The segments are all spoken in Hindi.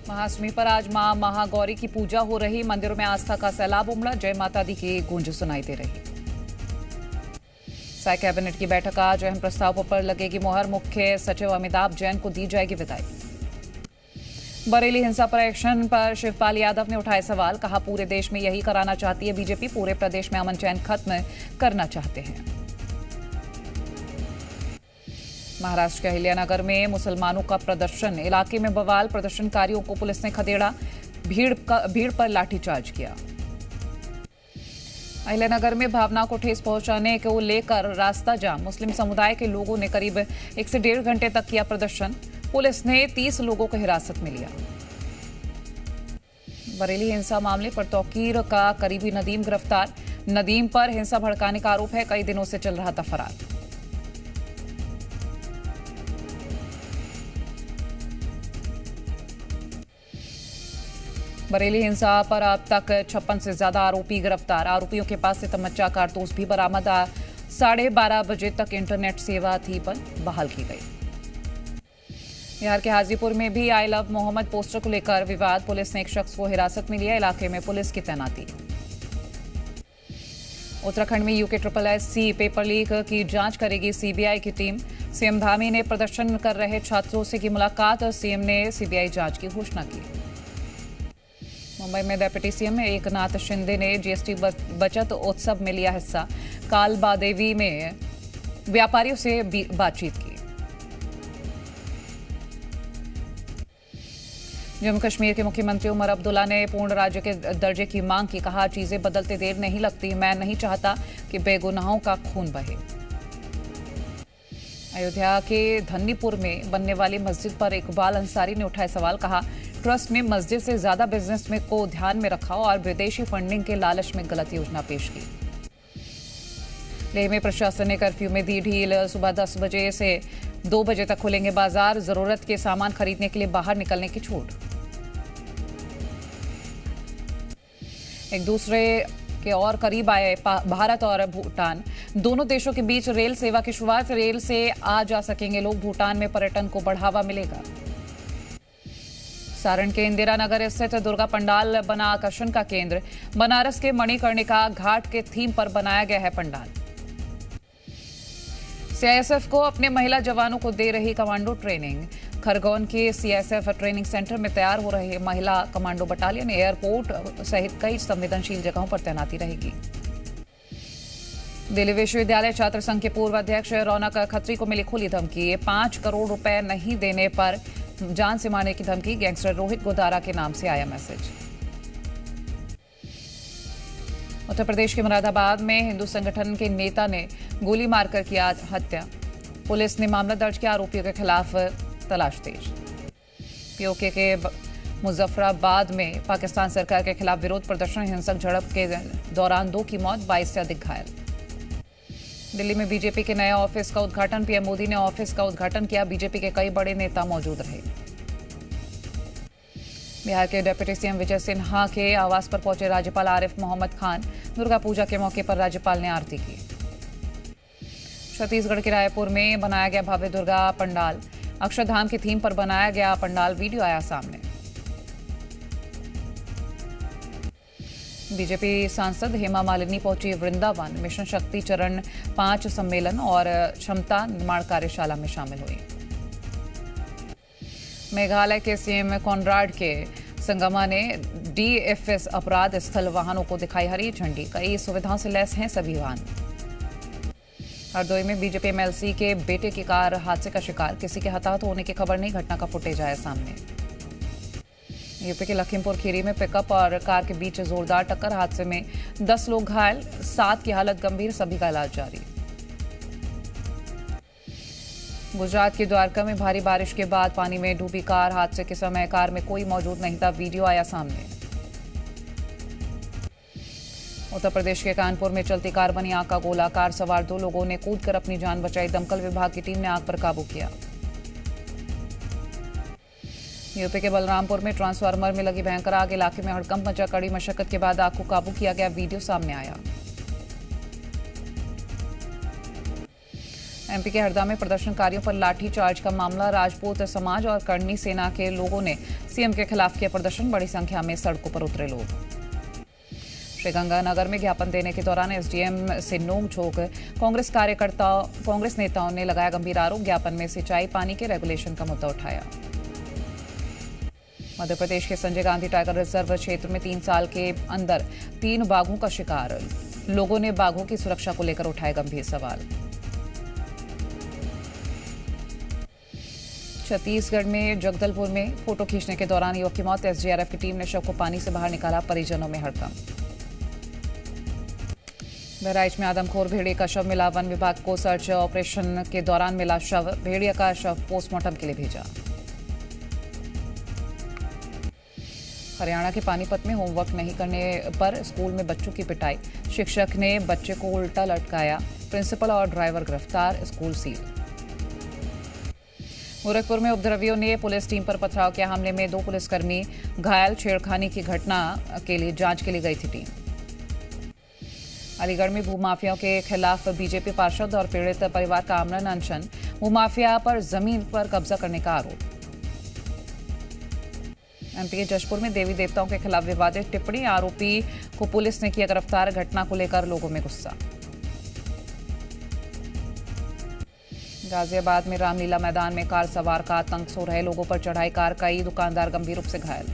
महाअष्टमी पर आज मां महागौरी की पूजा हो रही। मंदिरों में आस्था का सैलाब उमड़ा। जय माता दी की गूंज सुनाई दे रही। साय कैबिनेट की बैठक आज। अहम प्रस्तावों पर लगेगी मुहर। मुख्य सचिव अमिताभ जैन को दी जाएगी विदाई। बरेली हिंसा पर एक्शन पर शिवपाल यादव ने उठाए सवाल। कहा, पूरे देश में यही कराना चाहती है बीजेपी। पूरे प्रदेश में अमन चैन खत्म करना चाहते हैं। महाराष्ट्र के अहिल्यानगर में मुसलमानों का प्रदर्शन। इलाके में बवाल। प्रदर्शनकारियों को पुलिस ने खदेड़ा। भीड़ पर लाठीचार्ज किया। अहिल्यानगर में भावना को ठेस पहुंचाने को लेकर रास्ता जाम। मुस्लिम समुदाय के लोगों ने करीब 1 से 1.5 घंटे तक किया प्रदर्शन। पुलिस ने 30 लोगों को हिरासत में लिया। बरेली हिंसा मामले पर तौकीर का करीबी नदीम गिरफ्तार। नदीम पर हिंसा भड़काने का आरोप है। कई दिनों से चल रहा था फरार। बरेली हिंसा पर अब तक 56 से ज्यादा आरोपी गिरफ्तार। आरोपियों के पास से तमंचा कारतूस भी बरामद। 12:30 बजे तक इंटरनेट सेवा थी पर बहाल की गई। बिहार के हाजीपुर में भी आई लव मोहम्मद पोस्टर को लेकर विवाद। पुलिस ने एक शख्स को हिरासत में लिया। इलाके में पुलिस की तैनाती। उत्तराखंड में UKSSC पेपर लीक की जांच करेगी सीबीआई की टीम। सीएम धामी ने प्रदर्शन कर रहे छात्रों से की मुलाकात। सीएम ने सीबीआई जांच की घोषणा की। मुंबई में डिप्टी सीएम एकनाथ शिंदे ने जीएसटी बचत उत्सव में लिया हिस्सा। कालबादेवी में व्यापारियों से बातचीत की। जम्मू कश्मीर के मुख्यमंत्री उमर अब्दुल्ला ने पूर्ण राज्य के दर्जे की मांग की। कहा, चीजें बदलते देर नहीं लगती। मैं नहीं चाहता कि बेगुनाहों का खून बहे। अयोध्या के धन्नीपुर में बनने वाली मस्जिद पर इकबाल अंसारी ने उठाए सवाल। कहा, ट्रस्ट में मस्जिद से ज्यादा बिजनेस में को ध्यान में रखा और विदेशी फंडिंग के लालच में गलत योजना पेश की। लेह में प्रशासन ने कर्फ्यू में दी ढील। सुबह 10 बजे से 2 बजे तक खुलेंगे बाजार। जरूरत के सामान खरीदने के लिए बाहर निकलने की छूट। एक दूसरे के और करीब आए भारत और भूटान। दोनों देशों के बीच रेल सेवा की शुरुआत। रेल से आ जा सकेंगे लोग। भूटान में पर्यटन को बढ़ावा मिलेगा। सारण के इंदिरा नगर स्थित दुर्गा पंडाल बना आकर्षण का केंद्र। बनारस के मणिकर्णिका घाट के थीम पर बनाया गया है पंडाल। सीआईएसएफ को अपने महिला जवानों को दे रही कमांडो ट्रेनिंग। खरगोन के सीआईएसएफ ट्रेनिंग सेंटर में तैयार हो रहे महिला कमांडो बटालियन। एयरपोर्ट सहित कई संवेदनशील जगहों पर तैनाती रहेगी। दिल्ली विश्वविद्यालय छात्र संघ के पूर्व अध्यक्ष रौनक खत्री को मिली खुली धमकी। 5 करोड़ रुपए नहीं देने पर जान से मारने की धमकी। गैंगस्टर रोहित गोदारा के नाम से आया मैसेज। उत्तर प्रदेश के मुरादाबाद में हिंदू संगठन के नेता ने गोली मारकर किया हत्या। पुलिस ने मामला दर्ज किया। आरोपियों के खिलाफ तलाश तेज। पीओके के मुजफ्फराबाद में पाकिस्तान सरकार के खिलाफ विरोध प्रदर्शन। हिंसक झड़प के दौरान 2 की मौत, 22 से अधिक घायल। दिल्ली में बीजेपी के नए ऑफिस का उद्घाटन। पीएम मोदी ने ऑफिस का उद्घाटन किया। बीजेपी के कई बड़े नेता मौजूद रहे। बिहार के डिप्टी सीएम विजय सिन्हा के आवास पर पहुंचे राज्यपाल आरिफ मोहम्मद खान। दुर्गा पूजा के मौके पर राज्यपाल ने आरती की। छत्तीसगढ़ के रायपुर में बनाया गया भव्य दुर्गा पंडाल। अक्षरधाम की थीम पर बनाया गया पंडाल। वीडियो आया सामने। बीजेपी सांसद हेमा मालिनी पहुंची वृंदावन। मिशन शक्ति चरण 5 सम्मेलन और क्षमता निर्माण कार्यशाला में शामिल हुई। मेघालय के सीएम कॉनराड के संगमा ने डीएफएस अपराध स्थल वाहनों को दिखाई हरी झंडी। कई सुविधाओं से लैस हैं सभी वाहन। हरदोई में बीजेपी एमएलसी के बेटे की कार हादसे का शिकार। किसी के हताहत होने की खबर नहीं। घटना का फुटेज आया सामने। यूपी के लखीमपुर खीरी में पिकअप और कार के बीच जोरदार टक्कर। हादसे में 10 लोग घायल, 7 की हालत गंभीर। सभी का इलाज जारी। गुजरात के द्वारका में भारी बारिश के बाद पानी में डूबी कार। हादसे के समय कार में कोई मौजूद नहीं था। वीडियो आया सामने। उत्तर प्रदेश के कानपुर में चलती कार बनी आग का गोला। कार सवार 2 लोगों ने कूदकर अपनी जान बचाई। दमकल विभाग की टीम ने आग पर काबू किया। यूपी के बलरामपुर में ट्रांसफार्मर में लगी भयंकर आग। इलाके में हड़कंप मचा। कड़ी मशक्कत के बाद आग को काबू किया गया। वीडियो सामने आया। एमपी के हरदा में प्रदर्शनकारियों पर लाठीचार्ज का मामला। राजपूत समाज और करनी सेना के लोगों ने सीएम के खिलाफ किया प्रदर्शन। बड़ी संख्या में सड़कों पर उतरे लोग। श्रीगंगानगर में ज्ञापन देने के दौरान एसडीएम से नोक-झोंक। कांग्रेस नेताओं ने लगाया गंभीर आरोप। ज्ञापन में सिंचाई पानी के रेगुलेशन का मुद्दा उठाया। मध्य प्रदेश के संजय गांधी टाइगर रिजर्व क्षेत्र में 3 साल के अंदर 3 बाघों का शिकार। लोगों ने बाघों की सुरक्षा को लेकर उठाए गंभीर सवाल। छत्तीसगढ़ में जगदलपुर में फोटो खींचने के दौरान युवक की मौत। एसडीआरएफ की टीम ने शव को पानी से बाहर निकाला। परिजनों में हड़कंप। बहराइच में आदमखोर भेड़िए का शव मिला। वन विभाग को सर्च ऑपरेशन के दौरान मिला शव। भेड़िया का शव पोस्टमार्टम के लिए भेजा। हरियाणा के पानीपत में होमवर्क नहीं करने पर स्कूल में बच्चों की पिटाई। शिक्षक ने बच्चे को उल्टा लटकाया। प्रिंसिपल और ड्राइवर गिरफ्तार। School seal. गोरखपुर में उपद्रवियों ने पुलिस टीम पर पथराव किया। हमले में 2 पुलिसकर्मी घायल। छेड़खानी की घटना के लिए जांच के लिए गई थी टीम। अलीगढ़ में भूमाफियाओं के खिलाफ बीजेपी पार्षद और पीड़ित परिवार का आमरण अनशन। भूमाफिया पर जमीन पर कब्जा करने का आरोप। एमपी के जशपुर में देवी देवताओं के खिलाफ विवादित टिप्पणी। आरोपी को पुलिस ने किया गिरफ्तार। घटना को लेकर लोगों में गुस्सा। गाजियाबाद में रामलीला मैदान में कार सवार का आतंक। सो रहे लोगों पर चढ़ाई कार। कई दुकानदार गंभीर रूप से घायल।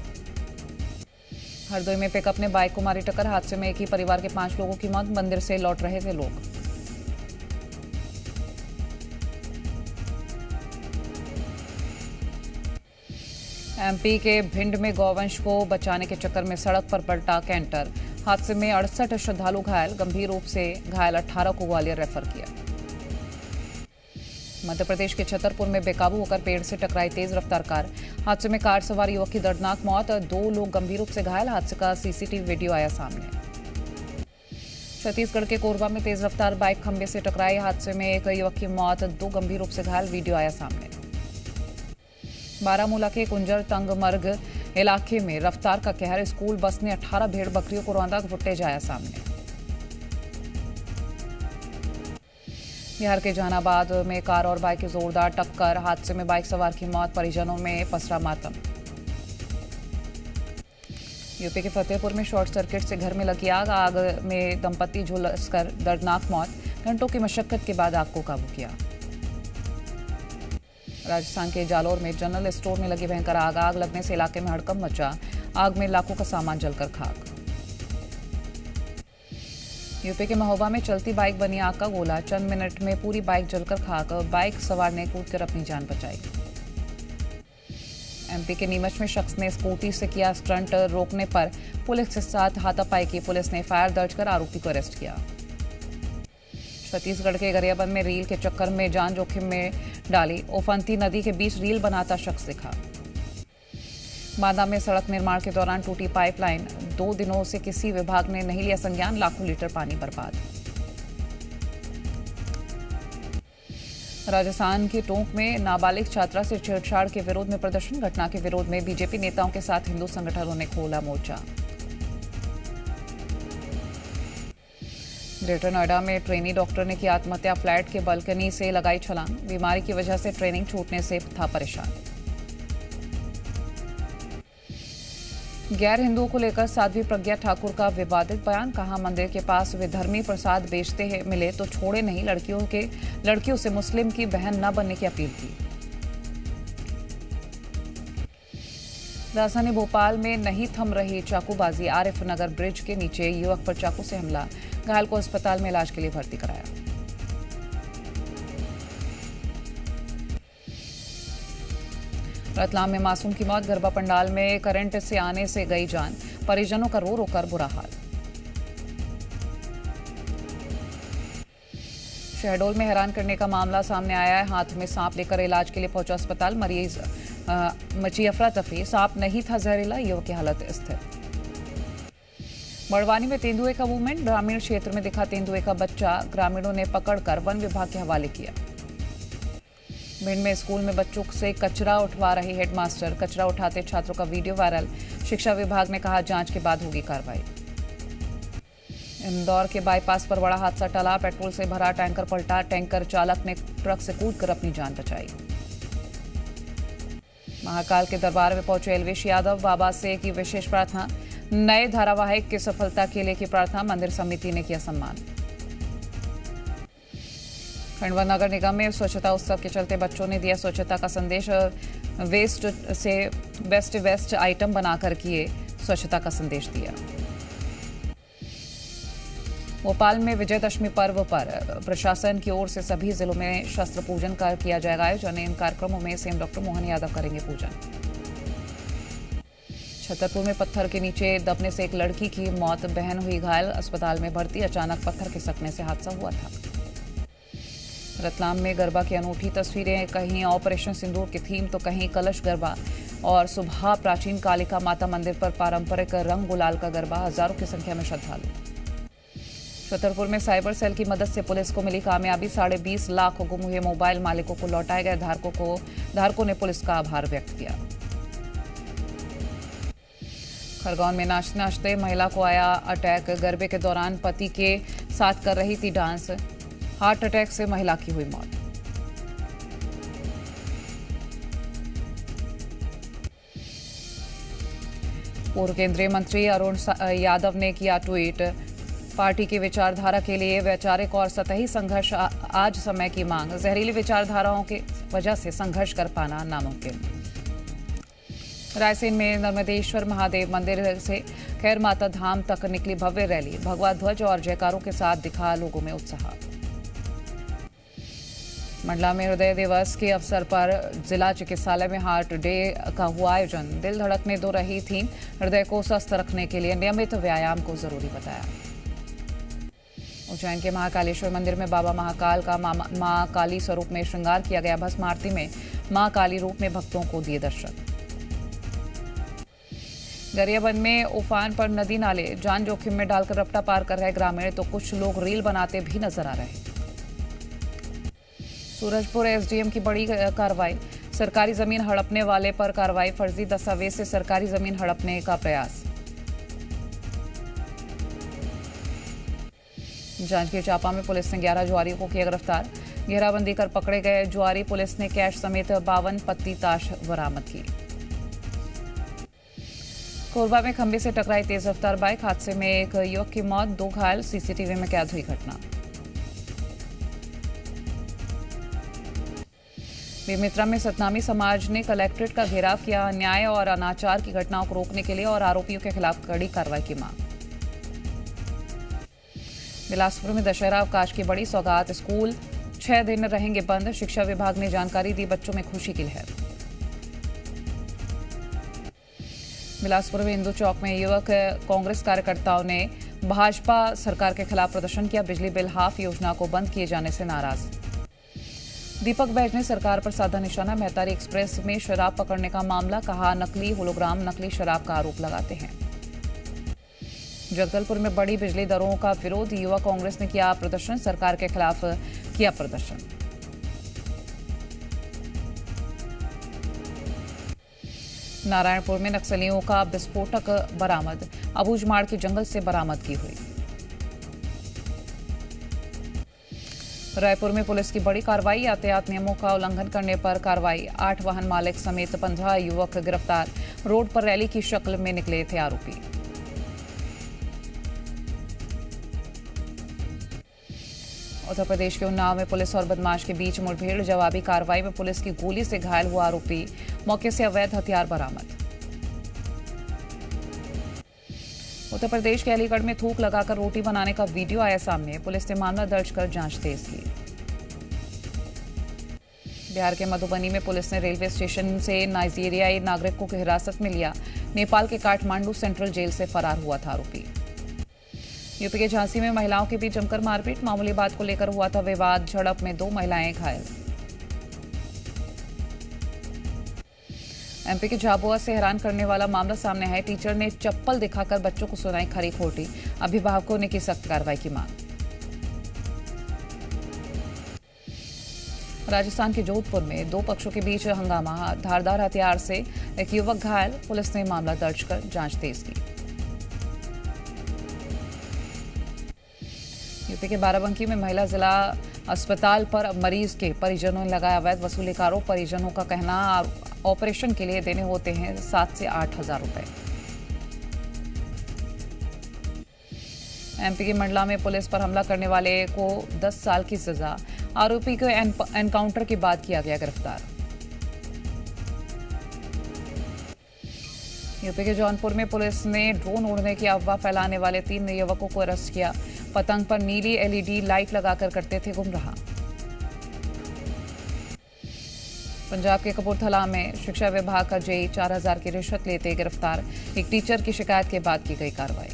हरदोई में पिकअप ने बाइक को मारी टक्कर। हादसे में एक ही परिवार के 5 लोगों की मौत। मंदिर से लौट रहे थे लोग। एमपी के भिंड में गौवंश को बचाने के चक्कर में सड़क पर पलटा कैंटर। हादसे में 68 श्रद्धालु घायल। गंभीर रूप से घायल 18 को ग्वालियर रेफर किया। मध्य प्रदेश के छतरपुर में बेकाबू होकर पेड़ से टकराई तेज रफ्तार कार। हादसे में कार सवार युवक की दर्दनाक मौत। 2 लोग गंभीर रूप से घायल। हादसे का सीसीटीवी वीडियो आया सामने। छत्तीसगढ़ के कोरबा में तेज रफ्तार बाइक खंभे से टकराई। हादसे में एक युवक की मौत। 2 गंभीर रूप से घायल। वीडियो आया सामने। बारामूला के कुंजर तंगमर्ग इलाके में रफ्तार का कहर। स्कूल बस ने 18 भेड़ बकरियों को रौंदा। फुटेज आया सामने। बिहार के जहानाबाद में कार और बाइक की जोरदार टक्कर। हादसे में बाइक सवार की मौत। परिजनों में पसरा मातम। यूपी के फतेहपुर में शॉर्ट सर्किट से घर में लगी आग। आग में दंपति झुलसकर दर्दनाक मौत। घंटों की मशक्कत के बाद आग को काबू किया। राजस्थान के जालोर में जनरल स्टोर में लगी भयंकर आग। आग लगने से इलाके में हड़कंप मचा। आग में लाखों का सामान जलकर खाक। यूपी के महोबा में चलती बाइक बनी आग का गोला। चंद मिनट में पूरी बाइक जलकर खाक। बाइक सवार ने कूदकर अपनी जान बचाई। एमपी के नीमच में शख्स ने स्कूटी से किया स्टंट। रोकने पर पुलिस के साथ हाथापाई की। पुलिस ने एफआईआर दर्ज कर आरोपी को अरेस्ट किया। छत्तीसगढ़ के गरियाबंद में रील के चक्कर में जान जोखिम में डाली। ओफंती नदी के बीच रील बनाता शख्स दिखा। बांदा में सड़क निर्माण के दौरान टूटी पाइपलाइन। 2 दिनों से किसी विभाग ने नहीं लिया संज्ञान। लाखों लीटर पानी बर्बाद। राजस्थान के टोंक में नाबालिग छात्रा से छेड़छाड़ के विरोध में प्रदर्शन। घटना के विरोध में बीजेपी नेताओं के साथ हिंदू संगठनों ने खोला मोर्चा। ग्रेटर नोएडा में ट्रेनी डॉक्टर ने की आत्महत्या। फ्लैट के बालकनी से लगाई छलांग। बीमारी की वजह से ट्रेनिंग छूटने से था परेशान। गैर हिंदुओं को लेकर साध्वी प्रज्ञा ठाकुर का विवादित बयान। कहा, मंदिर के पास विधर्मी प्रसाद बेचते हैं, मिले तो छोड़े नहीं। लड़कियों से मुस्लिम की बहन न बनने की अपील की। राजधानी भोपाल में नहीं थम रही चाकूबाजी। आरिफ नगर ब्रिज के नीचे युवक पर चाकू से हमला। घायल को अस्पताल में इलाज के लिए भर्ती कराया। रतलाम में मासूम की मौत। गरबा पंडाल में करंट से आने से गई जान। परिजनों का रो रो कर बुरा हाल। शहडोल में हैरान करने का मामला सामने आया है। हाथ में सांप लेकर इलाज के लिए पहुंचा अस्पताल। मरीज मची अफरा तफरी। सांप नहीं था जहरीला। युवक की हालत स्थिर। बड़वानी में तेंदुए का मूवमेंट। ग्रामीण क्षेत्र में दिखा तेंदुए का बच्चा। ग्रामीणों ने पकड़कर वन विभाग के हवाले किया। भिंड में स्कूल में बच्चों से कचरा उठवा रहे हेडमास्टर। कचरा उठाते छात्रों का वीडियो वायरल। शिक्षा विभाग ने कहा, जांच के बाद होगी कार्रवाई। इंदौर के बाईपास पर बड़ा हादसा टला, पेट्रोल से भरा टैंकर पलटा, टैंकर चालक ने ट्रक से कूदकर अपनी जान बचाई। महाकाल के दरबार में पहुंचे एलवेश यादव, बाबा से की विशेष प्रार्थना, नए धारावाहिक की सफलता के लिए की प्रार्थना, मंदिर समिति ने किया सम्मान। खंडवा नगर निगम में स्वच्छता उत्सव के चलते बच्चों ने दिया स्वच्छता का संदेश, वेस्ट से बेस्ट आइटम बनाकर किए स्वच्छता का संदेश दिया। भोपाल में विजयदशमी पर्व पर प्रशासन की ओर से सभी जिलों में शस्त्र पूजन का किया जाएगा आयोजन। इन कार्यक्रमों में सीएम डॉक्टर मोहन यादव करेंगे पूजन। छतरपुर में पत्थर के नीचे दबने से एक लड़की की मौत, बहन हुई घायल, अस्पताल में भर्ती, अचानक पत्थर खिसकने से हादसा हुआ था। रतलाम में गरबा की अनूठी तस्वीरें, कहीं ऑपरेशन सिंदूर की थीम तो कहीं कलश गरबा, और सुबह प्राचीन कालिका माता मंदिर पर पारंपरिक रंग गुलाल का गरबा, हजारों की संख्या में श्रद्धालु। छतरपुर में साइबर सेल की मदद से पुलिस को मिली कामयाबी, 20.5 लाख गुम हुए मोबाइल मालिकों को लौटाए गए, धारकों ने पुलिस का आभार व्यक्त किया। खरगोन में नाचते नाचते महिला को आया अटैक, गरबे के दौरान पति के साथ कर रही थी डांस, हार्ट अटैक से महिला की हुई मौत। पूर्व केंद्रीय मंत्री अरुण यादव ने किया ट्वीट, पार्टी की विचारधारा के लिए वैचारिक और सतही संघर्ष आज समय की मांग, जहरीली विचारधाराओं की वजह से संघर्ष कर पाना नामुमकिन। रायसेन में नर्मदेश्वर महादेव मंदिर से खैर माता धाम तक निकली भव्य रैली, भगवा ध्वज और जयकारों के साथ दिखा लोगों में उत्साह। मंडला में हृदय दिवस के अवसर पर जिला चिकित्सालय में हार्ट डे का हुआ आयोजन, दिल धड़कने दो रही थी, हृदय को स्वस्थ रखने के लिए नियमित व्यायाम को जरूरी बताया। उज्जैन के महाकालेश्वर मंदिर में बाबा महाकाल का मां काली स्वरूप में श्रृंगार किया गया, भस्म आरती में मां काली रूप में भक्तों को दिए दर्शन। गरियाबंद में उफान पर नदी नाले जान जोखिम में डालकर रपटा पार कर रहे ग्रामीण, तो कुछ लोग रील बनाते भी नजर आ रहे। सूरजपुर एसडीएम की बड़ी कार्रवाई, सरकारी जमीन हड़पने वाले पर कार्रवाई, फर्जी दस्तावेज से सरकारी जमीन हड़पने का प्रयास। जांजगीर चांपा में पुलिस ने 11 जुआरियों को किया गिरफ्तार, घेराबंदी कर पकड़े गए जुआरी, पुलिस ने कैश समेत 52 पत्ती ताश बरामद की। कोरबा में खंभे से टकराई तेज रफ्तार बाइक, हादसे में एक युवक की मौत, 2 घायल, सीसीटीवी में कैद हुई घटना। बेमित्रा में सतनामी समाज ने कलेक्ट्रेट का घेराव किया, अन्याय और अनाचार की घटनाओं को रोकने के लिए और आरोपियों के खिलाफ कड़ी कार्रवाई की मांग। बिलासपुर में दशहरा अवकाश की बड़ी सौगात, स्कूल 6 दिन रहेंगे बंद, शिक्षा विभाग ने जानकारी दी, बच्चों में खुशी की लहर। बिलासपुर में इंदू चौक में युवक कांग्रेस कार्यकर्ताओं ने भाजपा सरकार के खिलाफ प्रदर्शन किया, बिजली बिल हाफ योजना को बंद किए जाने से नाराज। दीपक बैज ने सरकार पर साधा निशाना, मेहतारी एक्सप्रेस में शराब पकड़ने का मामला, कहा नकली होलोग्राम नकली शराब का आरोप लगाते हैं। जगदलपुर में बड़ी बिजली दरों का विरोध, युवा कांग्रेस ने किया प्रदर्शन, सरकार के खिलाफ किया प्रदर्शन। नारायणपुर में नक्सलियों का विस्फोटक बरामद, अबूझमाड़ के जंगल से बरामद की हुई। रायपुर में पुलिस की बड़ी कार्रवाई, यातायात नियमों का उल्लंघन करने पर कार्रवाई, 8 वाहन मालिक समेत 15 युवक गिरफ्तार, रोड पर रैली की शक्ल में निकले थे आरोपी। उत्तर प्रदेश के उन्नाव में पुलिस और बदमाश के बीच मुठभेड़, जवाबी कार्रवाई में पुलिस की गोली से घायल हुआ आरोपी, मौके से अवैध हथियार बरामद। उत्तर प्रदेश के अलीगढ़ में थूक लगाकर रोटी बनाने का वीडियो आया सामने, पुलिस ने मामला दर्ज कर जांच तेज की। बिहार के मधुबनी में पुलिस ने रेलवे स्टेशन से नाइजीरियाई नागरिक को हिरासत में लिया, नेपाल के काठमांडू सेंट्रल जेल से फरार हुआ था आरोपी। यूपी के झांसी में महिलाओं के बीच जमकर मारपीट, मामूली बात को लेकर हुआ था विवाद, झड़प में 2 महिलाएं घायल। एमपी के झाबुआ से हैरान करने वाला मामला सामने है, टीचर ने चप्पल दिखाकर बच्चों को सुनाई खरी खोटी, अभिभावकों ने की सख्त कार्रवाई की मांग। राजस्थान के जोधपुर में 2 पक्षों के बीच हंगामा, धारदार हथियार से एक युवक घायल, पुलिस ने मामला दर्ज कर जांच तेज की। यूपी के बाराबंकी में महिला जिला अस्पताल पर मरीज के परिजनों ने लगाया अवैध वसूली का आरोप। परिजनों का कहना ऑपरेशन के लिए देने होते हैं 7 से 8 हजार रुपए। एमपी की मंडला में पुलिस पर हमला करने वाले को 10 साल की सजा। आरोपी को एनकाउंटर के बाद किया गया गिरफ्तार। यूपी के जौनपुर में पुलिस ने ड्रोन उड़ने की अफवाह फैलाने वाले 3 युवकों को अरेस्ट किया। पतंग पर नीली एलईडी लाइट लगाकर करते थे गुमराह। पंजाब के कपूरथला में शिक्षा विभाग का जेई 4000 की रिश्वत लेते गिरफ्तार। एक टीचर की शिकायत के बाद की गई कार्रवाई।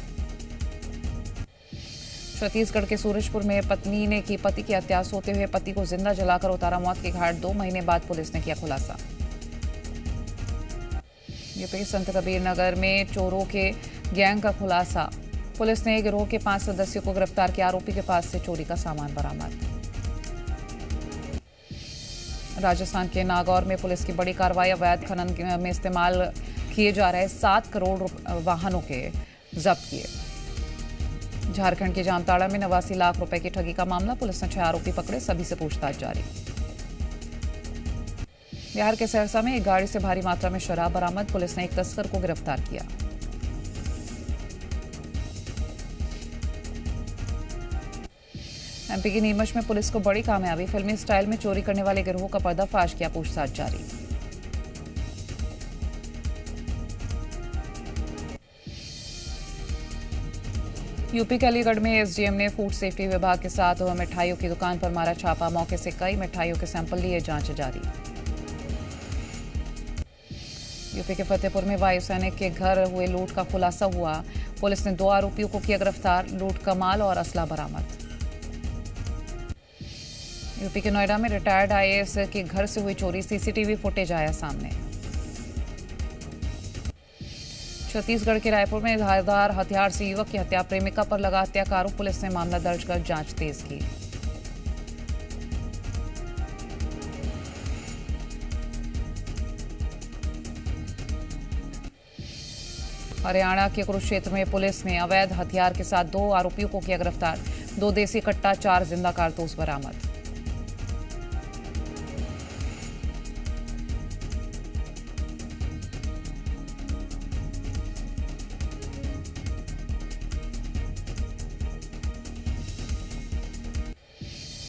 छत्तीसगढ़ के सूरजपुर में पत्नी ने की पति की हत्या। सोते हुए पति को जिंदा जलाकर उतारा मौत के घाट। 2 महीने बाद पुलिस ने किया खुलासा। यूपी के संत कबीर नगर में चोरों के गैंग का खुलासा। पुलिस ने गिरोह के 5 सदस्यों को गिरफ्तार किया। आरोपी के पास से चोरी का सामान बरामद। राजस्थान के नागौर में पुलिस की बड़ी कार्रवाई। अवैध खनन में इस्तेमाल किए जा रहे 7 करोड़ वाहनों के जब्त किए। झारखंड के जामताड़ा में 89 लाख रुपए की ठगी का मामला। पुलिस ने 6 आरोपी पकड़े, सभी से पूछताछ जारी। बिहार के सहरसा में एक गाड़ी से भारी मात्रा में शराब बरामद। पुलिस ने एक तस्कर को गिरफ्तार किया। एमपी की नीमच में पुलिस को बड़ी कामयाबी। फिल्मी स्टाइल में चोरी करने वाले गिरोह का पर्दाफाश किया, पूछताछ जारी। यूपी के अलीगढ़ में एसडीएम ने फूड सेफ्टी विभाग के साथ मिठाइयों की दुकान पर मारा छापा। मौके से कई मिठाइयों के सैंपल लिए, जांच जारी। यूपी के फतेहपुर में वायु सैनिक के घर हुए लूट का खुलासा हुआ। पुलिस ने 2 आरोपियों को किया गिरफ्तार। लूट का माल और असला बरामद। यूपी के नोएडा में रिटायर्ड आईएएस के घर से हुई चोरी। सीसीटीवी फुटेज आया सामने। छत्तीसगढ़ के रायपुर में धारदार हथियार से युवक की हत्या। प्रेमिका पर लगा हत्या का आरोप। पुलिस ने मामला दर्ज कर जांच तेज की। हरियाणा के कुरुक्षेत्र में पुलिस ने अवैध हथियार के साथ 2 आरोपियों को किया गिरफ्तार। 2 देसी कट्टा, 4 जिंदा कारतूस बरामद।